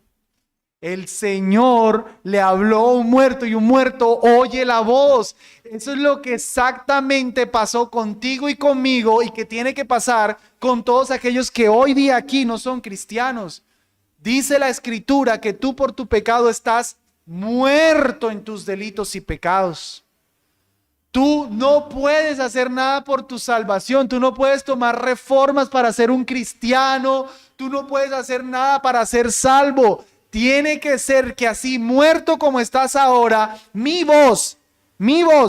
El Señor le habló a un muerto y un muerto oye la voz. Eso es lo que exactamente pasó contigo y conmigo y que tiene que pasar con todos aquellos que hoy día aquí no son cristianos. Dice la Escritura que tú por tu pecado estás muerto en tus delitos y pecados. Tú no puedes hacer nada por tu salvación. Tú no puedes tomar reformas para ser un cristiano. Tú no puedes hacer nada para ser salvo. Tiene que ser que así muerto como estás ahora, mi voz,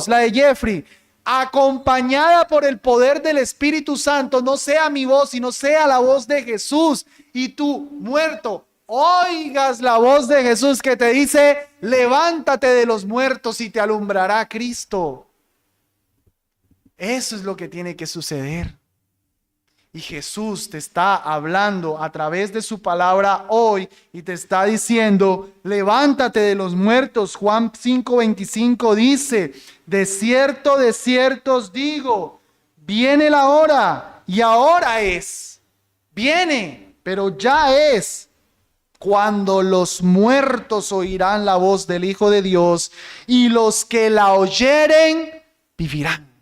la de Jeffrey, acompañada por el poder del Espíritu Santo, no sea mi voz, sino sea la voz de Jesús. Y tú, muerto, oigas la voz de Jesús que te dice, levántate de los muertos y te alumbrará Cristo. Eso es lo que tiene que suceder. Y Jesús te está hablando a través de su palabra hoy y te está diciendo, levántate de los muertos. Juan 5:25 dice, de cierto os digo, viene la hora y ahora es. Viene, pero ya es. Cuando los muertos oirán la voz del Hijo de Dios y los que la oyeren vivirán.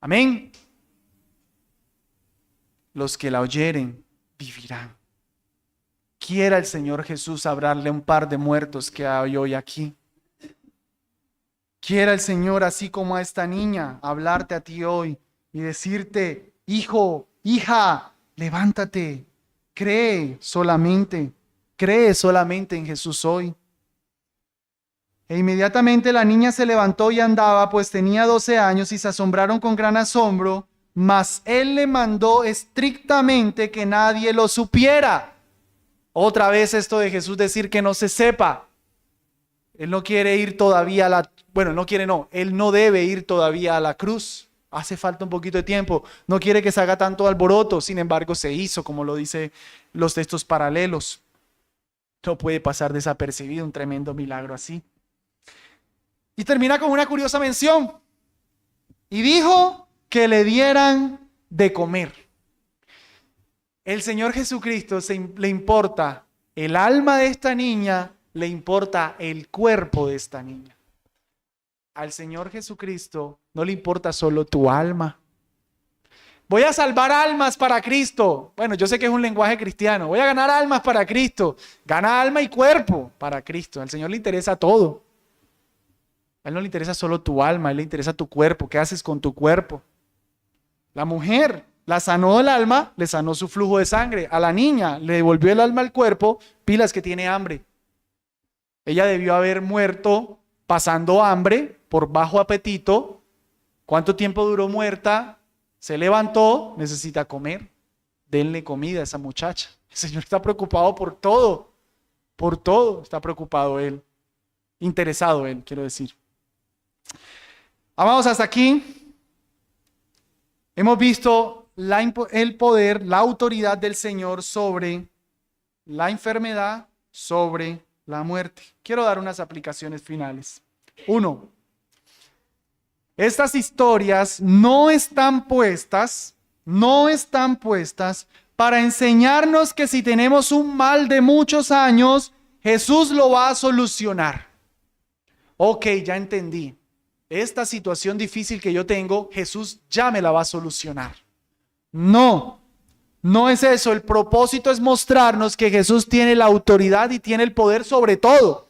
Amén. Los que la oyeren vivirán. Quiera el Señor Jesús hablarle a un par de muertos que hay hoy aquí. Quiera el Señor, así como a esta niña, hablarte a ti hoy y decirte, hijo, hija, levántate, cree solamente en Jesús hoy. E inmediatamente la niña se levantó y andaba, pues tenía 12 años, y se asombraron con gran asombro, mas él le mandó estrictamente que nadie lo supiera. Otra vez esto de Jesús decir que no se sepa. Él no quiere ir todavía él no debe ir todavía a la cruz. Hace falta un poquito de tiempo. No quiere que se haga tanto alboroto. Sin embargo, se hizo, como lo dice los textos paralelos. No puede pasar desapercibido un tremendo milagro así. Y termina con una curiosa mención. Y dijo que le dieran de comer. El Señor Jesucristo le importa el alma de esta niña, le importa el cuerpo de esta niña. Al Señor Jesucristo no le importa solo tu alma. Voy a salvar almas para Cristo. Bueno, yo sé que es un lenguaje cristiano. Voy a ganar almas para Cristo. Gana alma y cuerpo para Cristo. Al Señor le interesa todo. A Él no le interesa solo tu alma, a Él le interesa tu cuerpo. ¿Qué haces con tu cuerpo? La mujer la sanó el alma, le sanó su flujo de sangre. A la niña le devolvió el alma al cuerpo, pilas que tiene hambre. Ella debió haber muerto pasando hambre por bajo apetito. ¿Cuánto tiempo duró muerta? Se levantó, necesita comer. Denle comida a esa muchacha. El Señor está preocupado por todo está preocupado Él. Interesado Él, quiero decir. Amados, hasta aquí hemos visto el poder, la autoridad del Señor sobre la enfermedad, sobre la muerte. Quiero dar unas aplicaciones finales. 1. Estas historias no están puestas para enseñarnos que si tenemos un mal de muchos años, Jesús lo va a solucionar. Ok, ya entendí. Esta situación difícil que yo tengo, Jesús ya me la va a solucionar. No es eso. El propósito es mostrarnos que Jesús tiene la autoridad y tiene el poder sobre todo,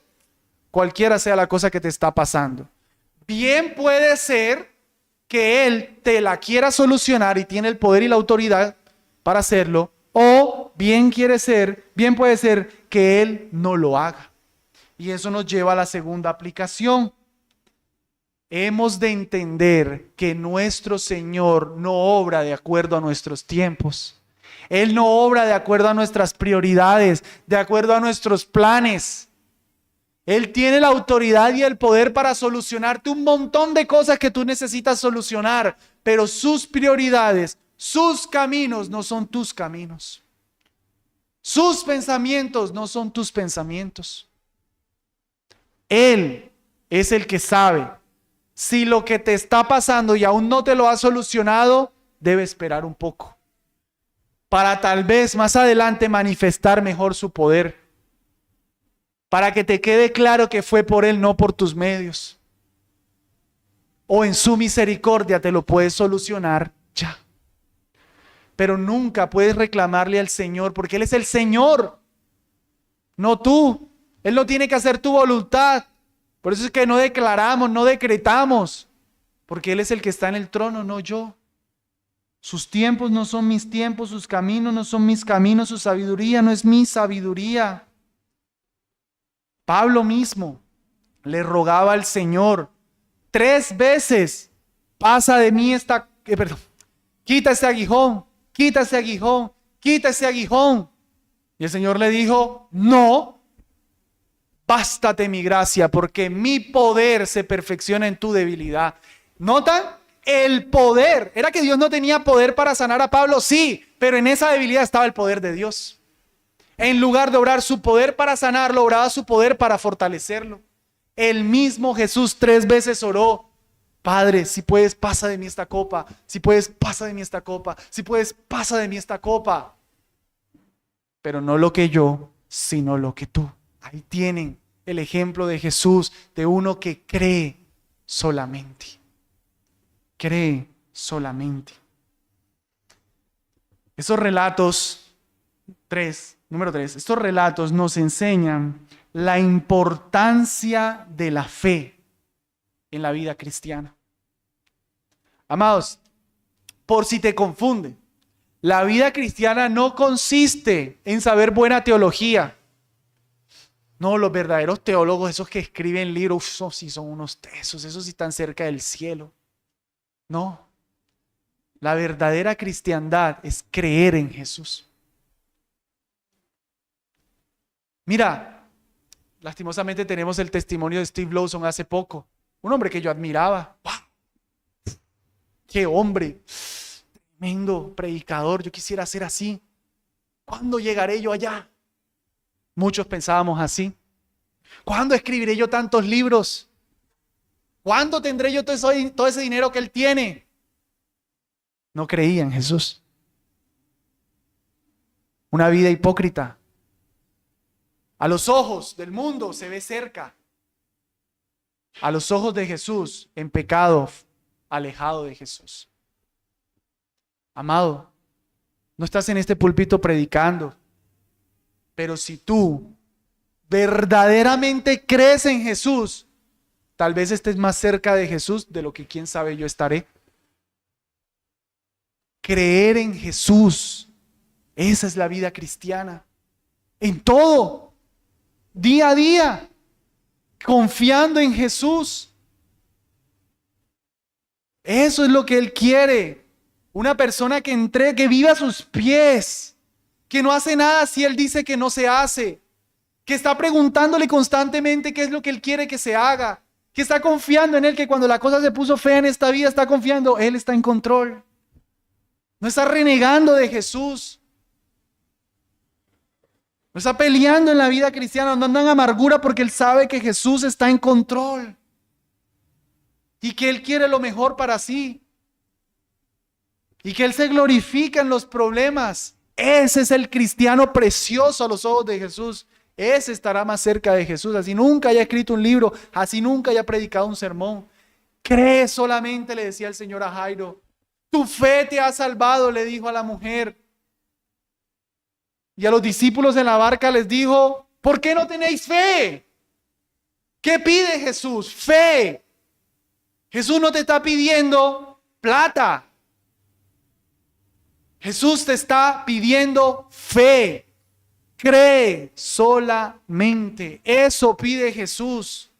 cualquiera sea la cosa que te está pasando. Bien puede ser que Él te la quiera solucionar y tiene el poder y la autoridad para hacerlo, o bien puede ser que Él no lo haga. Y eso nos lleva a la segunda aplicación. Hemos de entender que nuestro Señor no obra de acuerdo a nuestros tiempos. Él no obra de acuerdo a nuestras prioridades, de acuerdo a nuestros planes. Él tiene la autoridad y el poder para solucionarte un montón de cosas que tú necesitas solucionar, pero sus prioridades, sus caminos no son tus caminos. Sus pensamientos no son tus pensamientos. Él es el que sabe. Si lo que te está pasando y aún no te lo ha solucionado, debe esperar un poco para tal vez más adelante manifestar mejor su poder, para que te quede claro que fue por Él, no por tus medios. O en su misericordia te lo puedes solucionar ya. Pero nunca puedes reclamarle al Señor, porque Él es el Señor, no tú. Él no tiene que hacer tu voluntad. Por eso es que no declaramos, no decretamos, porque Él es el que está en el trono, no yo. Sus tiempos no son mis tiempos, sus caminos no son mis caminos, su sabiduría no es mi sabiduría. Pablo mismo le rogaba al Señor 3 veces, pasa de mí quita ese aguijón, quita ese aguijón, quita ese aguijón. Y el Señor le dijo, no, bástate mi gracia, porque mi poder se perfecciona en tu debilidad. ¿Notan? el poder. ¿Era que Dios no tenía poder para sanar a Pablo? Sí, pero en esa debilidad estaba el poder de Dios. En lugar de obrar su poder para sanarlo, obraba su poder para fortalecerlo. El mismo Jesús 3 veces oró: Padre, si puedes, pasa de mí esta copa. Si puedes, pasa de mí esta copa. Si puedes, pasa de mí esta copa. Pero no lo que yo, sino lo que tú. Ahí tienen el ejemplo de Jesús, de uno que cree solamente. Cree solamente. Esos relatos, número 3, estos relatos nos enseñan la importancia de la fe en la vida cristiana. Amados, por si te confunde, la vida cristiana no consiste en saber buena teología. No, los verdaderos teólogos, esos que escriben libros, esos sí son unos tesos, esos sí están cerca del cielo. No, la verdadera cristiandad es creer en Jesús. Mira, lastimosamente tenemos el testimonio de Steve Lawson hace poco, un hombre que yo admiraba. ¡Wow! ¡Qué hombre! Tremendo predicador, yo quisiera ser así. ¿Cuándo llegaré yo allá? Muchos pensábamos así. ¿Cuándo escribiré yo tantos libros? ¿Cuándo tendré yo todo ese dinero que él tiene? No creía en Jesús. Una vida hipócrita. A los ojos del mundo se ve cerca. A los ojos de Jesús, en pecado, alejado de Jesús. Amado, no estás en este púlpito predicando, pero si tú verdaderamente crees en Jesús, tal vez estés más cerca de Jesús de lo que quién sabe yo estaré. Creer en Jesús, esa es la vida cristiana. En todo, día a día, confiando en Jesús. Eso es lo que Él quiere. Una persona que viva a sus pies, que no hace nada si Él dice que no se hace, que está preguntándole constantemente qué es lo que Él quiere que se haga, que está confiando en Él, que cuando la cosa se puso fea en esta vida, está confiando, Él está en control. No está renegando de Jesús. No está peleando en la vida cristiana, no anda en amargura porque Él sabe que Jesús está en control y que Él quiere lo mejor para sí y que Él se glorifica en los problemas. Ese es el cristiano precioso a los ojos de Jesús. Ese estará más cerca de Jesús. Así nunca haya escrito un libro, así nunca haya predicado un sermón. Cree solamente, le decía el Señor a Jairo. Tu fe te ha salvado, le dijo a la mujer. Y a los discípulos en la barca les dijo: ¿por qué no tenéis fe? ¿Qué pide Jesús? Fe. Jesús no te está pidiendo plata. Jesús te está pidiendo fe. Cree solamente. Eso pide Jesús.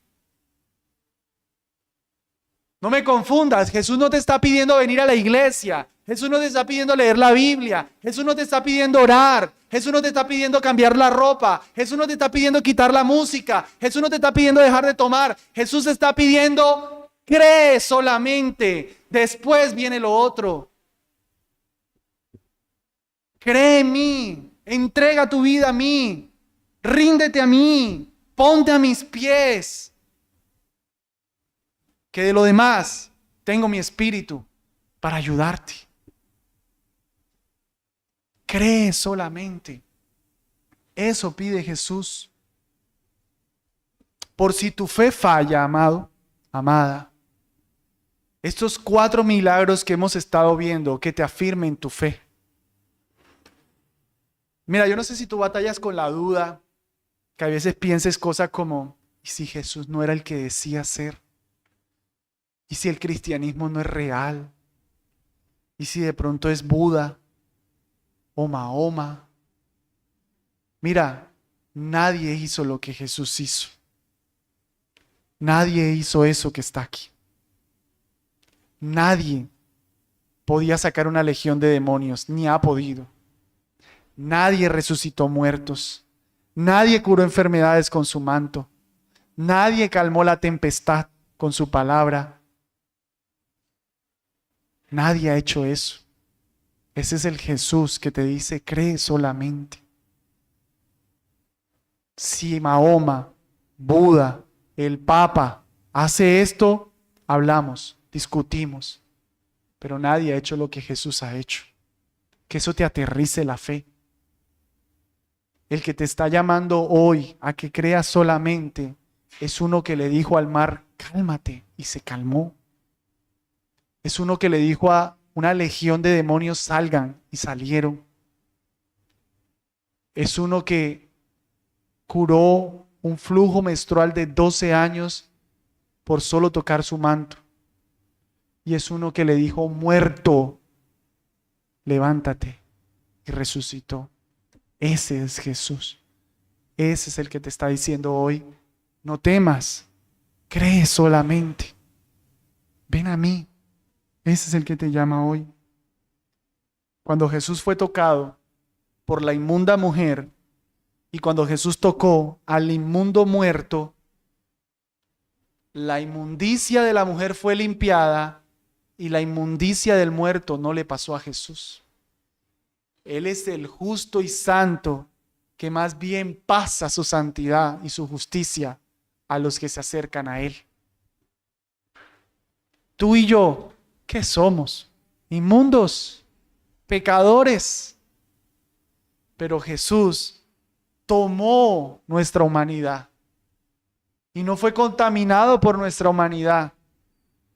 No me confundas. Jesús no te está pidiendo venir a la iglesia. Jesús no te está pidiendo leer la Biblia. Jesús no te está pidiendo orar. Jesús no te está pidiendo cambiar la ropa. Jesús no te está pidiendo quitar la música. Jesús no te está pidiendo dejar de tomar. Jesús está pidiendo: cree solamente. Después viene lo otro. Cree en mí. Entrega tu vida a mí. Ríndete a mí. Ponte a mis pies. Que de lo demás tengo mi espíritu para ayudarte. Cree solamente. Eso pide Jesús. Por si tu fe falla, amado, amada, estos 4 milagros que hemos estado viendo, que te afirmen tu fe. Mira, yo no sé si tú batallas con la duda, que a veces pienses cosas como: ¿y si Jesús no era el que decía ser? ¿Y si el cristianismo no es real? ¿Y si de pronto es Buda o Mahoma? Mira, nadie hizo lo que Jesús hizo. Nadie hizo eso que está aquí. Nadie podía sacar una legión de demonios, ni ha podido. Nadie resucitó muertos. Nadie curó enfermedades con su manto. Nadie calmó la tempestad con su palabra. Nadie ha hecho eso. Ese es el Jesús que te dice, cree solamente. Si Mahoma, Buda, el Papa hace esto, hablamos, discutimos. Pero nadie ha hecho lo que Jesús ha hecho. Que eso te aterrice la fe. El que te está llamando hoy a que creas solamente es uno que le dijo al mar, cálmate, y se calmó. Es uno que le dijo a una legión de demonios, salgan, y salieron. Es uno que curó un flujo menstrual de 12 años por solo tocar su manto. Y es uno que le dijo, muerto, levántate, y resucitó. Ese es Jesús. Ese es el que te está diciendo hoy, no temas, cree solamente. Ven a mí. Ese es el que te llama hoy. Cuando Jesús fue tocado por la inmunda mujer y cuando Jesús tocó al inmundo muerto, la inmundicia de la mujer fue limpiada y la inmundicia del muerto no le pasó a Jesús. Él es el justo y santo que más bien pasa su santidad y su justicia a los que se acercan a Él. Tú y yo, ¿qué somos? Inmundos, pecadores. Pero Jesús tomó nuestra humanidad y no fue contaminado por nuestra humanidad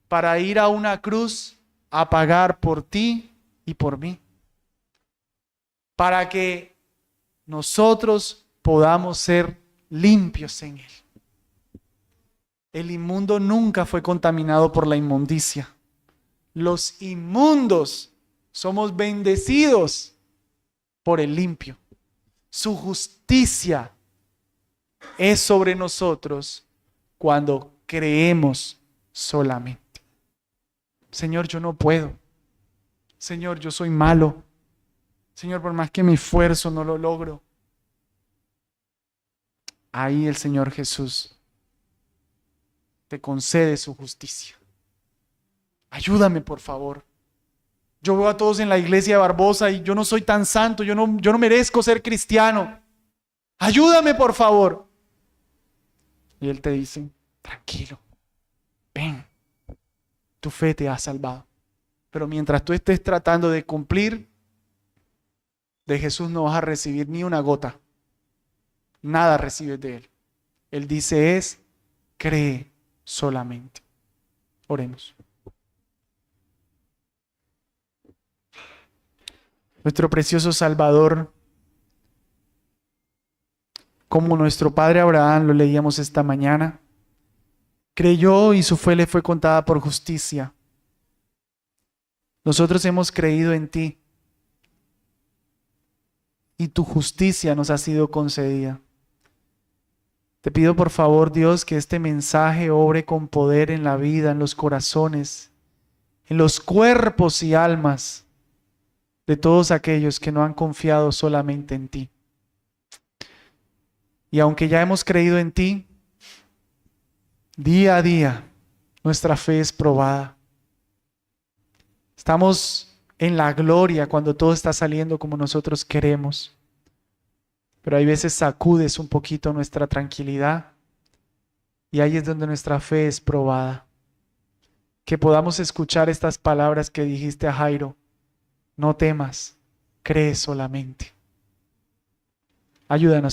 para ir a una cruz a pagar por ti y por mí. Para que nosotros podamos ser limpios en Él. El inmundo nunca fue contaminado por la inmundicia. Los inmundos somos bendecidos por el limpio. Su justicia es sobre nosotros cuando creemos solamente. Señor, yo no puedo. Señor, yo soy malo. Señor, por más que me esfuerzo, no lo logro. Ahí el Señor Jesús te concede su justicia. Ayúdame, por favor. Yo veo a todos en la iglesia de Barbosa y yo no soy tan santo, yo no merezco ser cristiano. Ayúdame, por favor. Y Él te dice, tranquilo, ven, tu fe te ha salvado. Pero mientras tú estés tratando de cumplir, de Jesús no vas a recibir ni una gota. Nada recibes de Él. Él dice cree solamente. Oremos. Nuestro precioso Salvador, como nuestro padre Abraham, lo leíamos esta mañana, creyó y su fe le fue contada por justicia. Nosotros hemos creído en ti y tu justicia nos ha sido concedida. Te pido por favor, Dios, que este mensaje obre con poder en la vida, en los corazones, en los cuerpos y almas de todos aquellos que no han confiado solamente en ti. Y aunque ya hemos creído en ti, día a día nuestra fe es probada. Estamos en la gloria cuando todo está saliendo como nosotros queremos. Pero hay veces sacudes un poquito nuestra tranquilidad y ahí es donde nuestra fe es probada. Que podamos escuchar estas palabras que dijiste a Jairo. No temas, cree solamente. Ayúdanos, Señor.